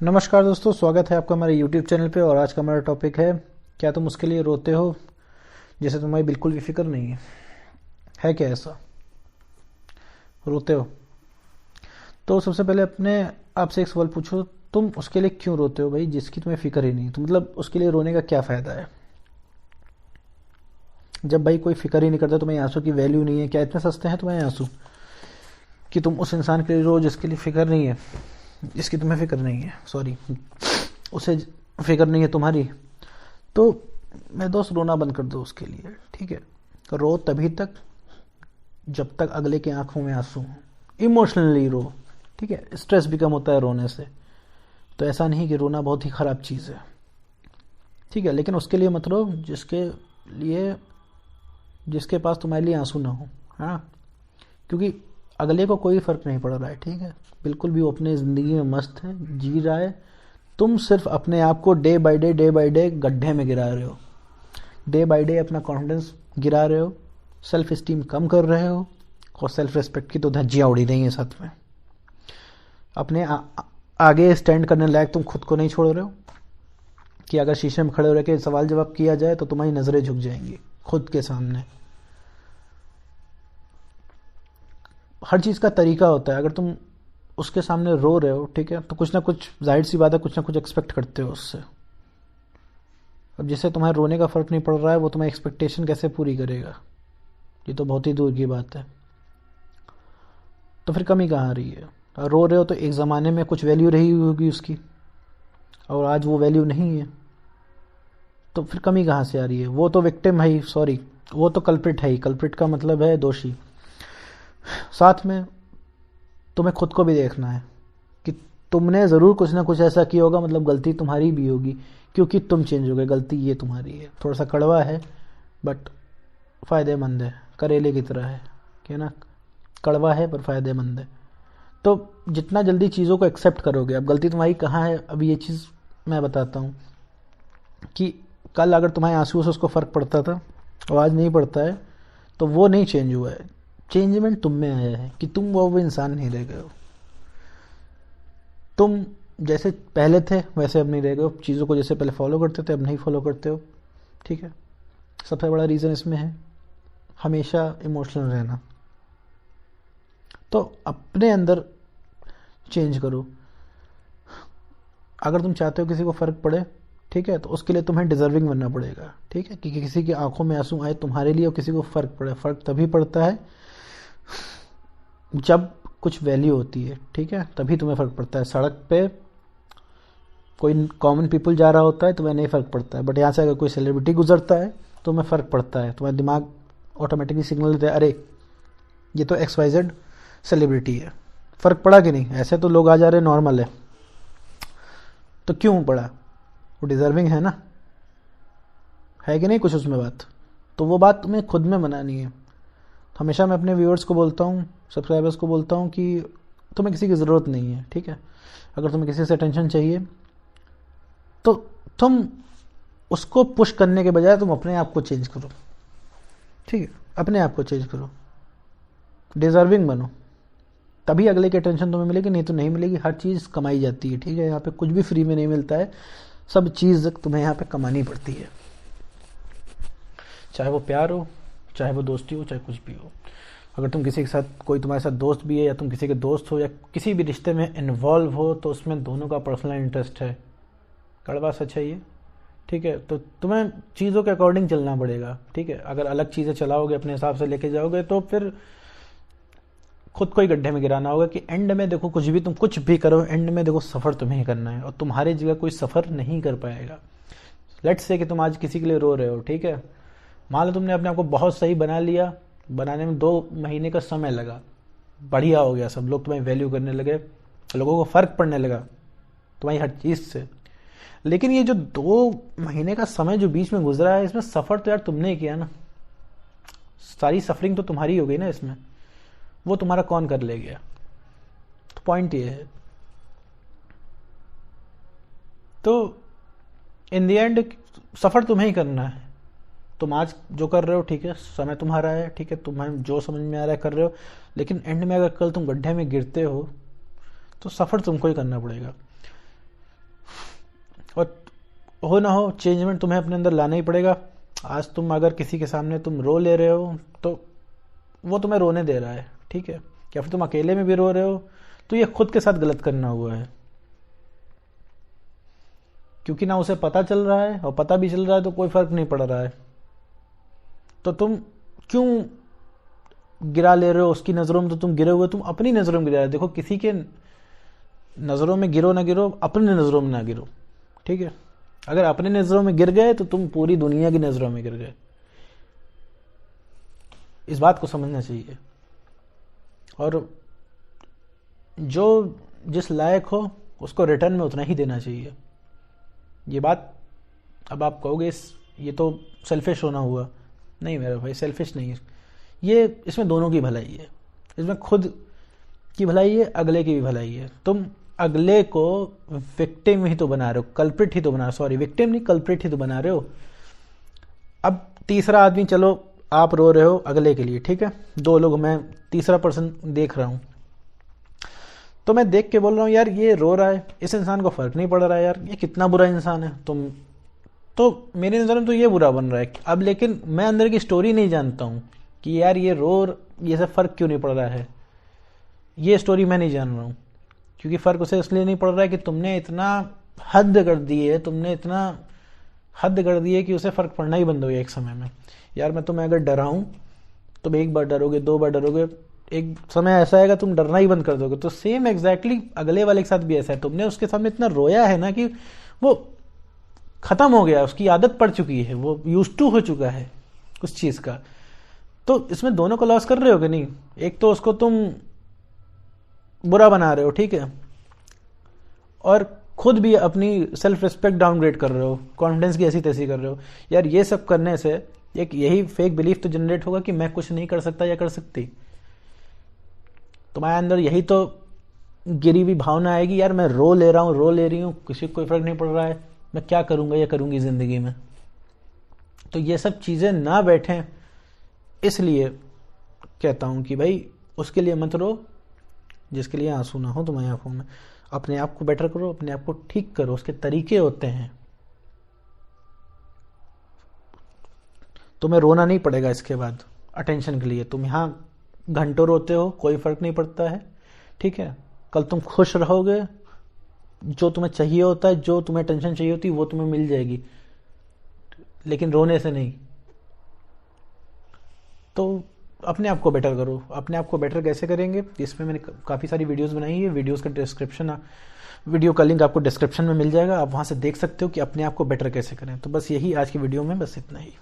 नमस्कार दोस्तों, स्वागत है आपका हमारे YouTube चैनल पे। और आज का हमारा टॉपिक है, क्या तुम उसके लिए रोते हो जैसे तुम्हारी बिल्कुल भी फिक्र नहीं है क्या ऐसा? रोते हो? तो सबसे पहले अपने आपसे एक सवाल पूछो, तुम उसके लिए क्यों रोते हो भाई जिसकी तुम्हें फिक्र ही नहीं? तो मतलब उसके लिए रोने का क्या फ़ायदा है? जब भाई कोई फिक्र ही नहीं करता, तुम्हें आंसू की वैल्यू नहीं है। क्या इतने सस्ते हैं तुम्हारे आंसू कि तुम उस इंसान के लिए रो जिसके लिए फिक्र नहीं है, जिसकी तुम्हें फिक्र नहीं है, सॉरी, उसे फिक्र नहीं है तुम्हारी? तो मैं दोस्त, रोना बंद कर दो उसके लिए, ठीक है? रो तभी तक जब तक अगले की आंखों में आंसू हों। इमोशनली रो, ठीक है? स्ट्रेस भी कम होता है रोने से। तो ऐसा नहीं कि रोना बहुत ही ख़राब चीज़ है, ठीक है? लेकिन उसके लिए मत रो लिए जिसके पास तुम्हारे लिए आंसू ना हो। हाँ, क्योंकि अगले को कोई फ़र्क नहीं पड़ रहा है, ठीक है? बिल्कुल भी वो अपने ज़िंदगी में मस्त है, जी रहा है। तुम सिर्फ अपने आप को डे बाय डे गड्ढे में गिरा रहे हो। डे बाय डे अपना कॉन्फिडेंस गिरा रहे हो, सेल्फ इस्टीम कम कर रहे हो, और सेल्फ रिस्पेक्ट की तो धज्जियाँ उड़ी रही हैं साथ में। अपने आगे स्टैंड करने लायक तुम खुद को नहीं छोड़ रहे हो कि अगर शीशे में खड़े हो रह के सवाल जवाब किया जाए तो तुम्हारी नज़रें झुक जाएंगी खुद के सामने। हर चीज़ का तरीका होता है। अगर तुम उसके सामने रो रहे हो, ठीक है, तो कुछ ना कुछ, जाहिर सी बात है, कुछ ना कुछ एक्सपेक्ट करते हो उससे। अब जिससे तुम्हारे रोने का फ़र्क नहीं पड़ रहा है वो तुम्हारी एक्सपेक्टेशन कैसे पूरी करेगा? ये तो बहुत ही दूर की बात है। तो फिर कमी कहाँ आ रही है? रो रहे हो तो एक ज़माने में कुछ वैल्यू रही होगी उसकी, और आज वो वैल्यू नहीं है। तो फिर कमी कहाँ से आ रही है? वो तो विक्टिम है ही, सॉरी, वो तो कल्प्रिट है ही। कल्प्रिट का मतलब है दोषी। साथ में तुम्हें खुद को भी देखना है कि तुमने ज़रूर कुछ ना कुछ ऐसा किया होगा, मतलब गलती तुम्हारी भी होगी, क्योंकि तुम चेंज हो गए। गलती ये तुम्हारी है। थोड़ा सा कड़वा है बट फ़ायदेमंद है, करेले की तरह है, क्या ना? कड़वा है पर फ़ायदेमंद है। तो जितना जल्दी चीज़ों को एक्सेप्ट करोगे, अब गलती तुम्हारी कहाँ है, अब ये चीज़ मैं बताता हूँ कि कल अगर तुम्हारे आंसू से उसको फ़र्क पड़ता था और आज नहीं पड़ता है, तो वो नहीं चेंज हुआ है। चेंजमेंट तुम में आया है कि तुम वो इंसान नहीं रह गए हो। तुम जैसे पहले थे वैसे अब नहीं रह गए हो। चीज़ों को जैसे पहले फॉलो करते थे अब नहीं फॉलो करते हो, ठीक है? सबसे बड़ा रीज़न इसमें है हमेशा इमोशनल रहना। तो अपने अंदर चेंज करो। अगर तुम चाहते हो किसी को फ़र्क पड़े, ठीक है, तो उसके लिए तुम्हें डिज़र्विंग बनना पड़ेगा, ठीक है? कि किसी की आंखों में आंसू आए तुम्हारे लिए और किसी को फ़र्क पड़े। फ़र्क तभी पड़ता है जब कुछ वैल्यू होती है, ठीक है? तभी तुम्हें फ़र्क पड़ता है। सड़क पे कोई कॉमन पीपल जा रहा होता है तुम्हें नहीं फ़र्क पड़ता है, बट यहाँ से अगर कोई सेलिब्रिटी गुजरता है तो तुम्हें फ़र्क पड़ता है। तुम्हारा दिमाग ऑटोमेटिकली सिग्नल देता है, अरे ये तो एक्स वाई जेड सेलिब्रिटी है। फ़र्क पड़ा कि नहीं? ऐसे तो लोग आ जा रहे, नॉर्मल है। तो क्यों पड़ा? वो डिज़र्विंग है ना, है कि नहीं कुछ उसमें बात? तो वो बात तुम्हें खुद में बनानी है। हमेशा मैं अपने व्यूअर्स को बोलता हूँ, सब्सक्राइबर्स को बोलता हूँ कि तुम्हें किसी की ज़रूरत नहीं है, ठीक है? अगर तुम्हें किसी से अटेंशन चाहिए तो तुम उसको पुश करने के बजाय तुम अपने आप को चेंज करो, ठीक है? अपने आप को चेंज करो, डिज़र्विंग बनो, तभी अगले की अटेंशन तुम्हें मिलेगी, नहीं तो नहीं मिलेगी। हर चीज़ कमाई जाती है, ठीक है? यहाँ पे कुछ भी फ्री में नहीं मिलता है, सब चीज़ तुम्हें यहाँ पे कमानी पड़ती है। चाहे वो प्यार हो, चाहे वो दोस्ती हो, चाहे कुछ भी हो। अगर तुम किसी के साथ, कोई तुम्हारे साथ दोस्त भी है या तुम किसी के दोस्त हो या किसी भी रिश्ते में इन्वॉल्व हो, तो उसमें दोनों का पर्सनल इंटरेस्ट है। कड़वा सच है ये, ठीक है? तो तुम्हें चीज़ों के अकॉर्डिंग चलना पड़ेगा, ठीक है? अगर अलग चीज़ें चलाओगे, अपने हिसाब से लेके जाओगे, तो फिर खुद को ही गड्ढे में गिराना होगा। कि एंड में देखो, कुछ भी तुम कुछ भी करो, एंड में देखो सफ़र तुम्हें ही करना है और तुम्हारी जगह कोई सफ़र नहीं कर पाएगा। लेट्स से कि तुम आज किसी के लिए रो रहे हो, ठीक है? मान लो तुमने अपने आप को बहुत सही बना लिया, बनाने में 2 महीने का समय लगा, बढ़िया हो गया, सब लोग तुम्हें वैल्यू करने लगे, लोगों को फ़र्क पड़ने लगा तुम्हारी हर चीज़ से। लेकिन ये जो 2 महीने का समय जो बीच में गुजरा है, इसमें सफ़र तो यार तुमने ही किया ना। सारी सफरिंग तो तुम्हारी हो गई ना इसमें। वो तुम्हारा कौन कर ले गया? तो पॉइंट ये है। तो इन द एंड सफ़र तुम्हें ही करना है। तुम आज जो कर रहे हो, ठीक है, समय तुम्हारा है, ठीक है, तुम्हें जो समझ में आ रहा है कर रहे हो। लेकिन एंड में अगर कल तुम गड्ढे में गिरते हो तो सफ़र तुमको ही करना पड़ेगा। और हो ना हो चेंजमेंट तुम्हें अपने अंदर लाना ही पड़ेगा। आज तुम अगर किसी के सामने तुम रो ले रहे हो तो वो तुम्हें रोने दे रहा है, ठीक है, या फिर तुम अकेले में भी रो रहे हो तो ये खुद के साथ गलत करना हुआ है, क्योंकि ना उसे पता चल रहा है और पता भी चल रहा है तो कोई फर्क नहीं पड़ रहा है। तो तुम क्यों गिरा ले रहे हो उसकी नज़रों में? तो तुम गिरे हुए, तुम अपनी नज़रों में गिरा रहे हो। देखो, किसी के नज़रों में गिरो ना गिरो, अपनी नज़रों में ना गिरो, ठीक है। अगर अपनी नज़रों में गिर गए तो तुम पूरी दुनिया की नज़रों में गिर गए। इस बात को समझना चाहिए। और जो जिस लायक हो उसको रिटर्न में उतना ही देना चाहिए। ये बात अब आप कहोगे ये तो सेल्फिश होना हुआ। नहीं मेरा भाई, सेल्फिश नहीं है ये। इसमें दोनों की भलाई है, इसमें खुद की भलाई है, अगले की भी भलाई है। तुम अगले को विक्टिम ही तो बना रहे हो, कल्प्रिट ही तो बना, सॉरी विक्टिम नहीं, कल्प्रिट ही तो बना रहे हो। अब तीसरा आदमी, चलो आप रो रहे हो अगले के लिए, ठीक है, दो लोग, मैं तीसरा पर्सन देख रहा हूं, तो मैं देख के बोल रहा हूँ यार ये रो रहा है, इस इंसान को फर्क नहीं पड़ रहा है, यार ये कितना बुरा इंसान है। तुम तो मेरे नज़र में तो ये बुरा बन रहा है। अब लेकिन मैं अंदर की स्टोरी नहीं जानता हूँ कि यार ये सब फर्क क्यों नहीं पड़ रहा है। ये स्टोरी मैं नहीं जान रहा हूँ, क्योंकि फ़र्क उसे इसलिए नहीं पड़ रहा है कि तुमने इतना हद कर दी है, तुमने इतना हद कर दी है कि उसे फ़र्क पड़ना ही बंद हो गया एक समय में। यार मैं तुम्हें अगर डराऊँ, तुम एक बार डरोगे, दो बार डरोगे, एक समय ऐसा आएगा तुम डरना ही बंद कर दोगे। तो सेम एग्जैक्टली अगले वाले के साथ भी ऐसा है। तुमने उसके सामने इतना रोया है ना कि वो खत्म हो गया, उसकी आदत पड़ चुकी है, वो यूज टू हो चुका है उस चीज़ का। तो इसमें दोनों को लॉस कर रहे हो कि नहीं? एक तो उसको तुम बुरा बना रहे हो, ठीक है, और खुद भी अपनी सेल्फ रिस्पेक्ट डाउनग्रेड कर रहे हो, कॉन्फिडेंस की ऐसी तैसी कर रहे हो। यार ये सब करने से एक यही फेक बिलीफ तो जनरेट होगा कि मैं कुछ नहीं कर सकता या कर सकती। तुम्हारे अंदर यही तो गिरी हुई भावना आएगी, यार मैं रो ले रहा हूँ, रो ले रही हूँ, किसी को कोई फर्क नहीं पड़ रहा है, मैं क्या करूँगा या करूँगी ज़िंदगी में। तो ये सब चीज़ें ना बैठें, इसलिए कहता हूँ कि भाई उसके लिए मत रो जिसके लिए आंसू ना हो तुम्हारी आंखों में। अपने आप को बेटर करो, अपने आप को ठीक करो, उसके तरीके होते हैं। तुम्हें रोना नहीं पड़ेगा इसके बाद अटेंशन के लिए। तुम यहाँ घंटों रोते हो, कोई फर्क नहीं पड़ता है, ठीक है। कल तुम खुश रहोगे, जो तुम्हें चाहिए होता है, जो तुम्हें टेंशन चाहिए होती है वो तुम्हें मिल जाएगी, लेकिन रोने से नहीं। तो अपने आप को बेटर करो। अपने आप को बेटर कैसे करेंगे, इसमें मैंने काफ़ी सारी वीडियोस बनाई है। वीडियोस का डिस्क्रिप्शन, वीडियो का लिंक आपको डिस्क्रिप्शन में मिल जाएगा, आप वहाँ से देख सकते हो कि अपने आप को बेटर कैसे करें। तो बस यही आज की वीडियो में, बस इतना ही।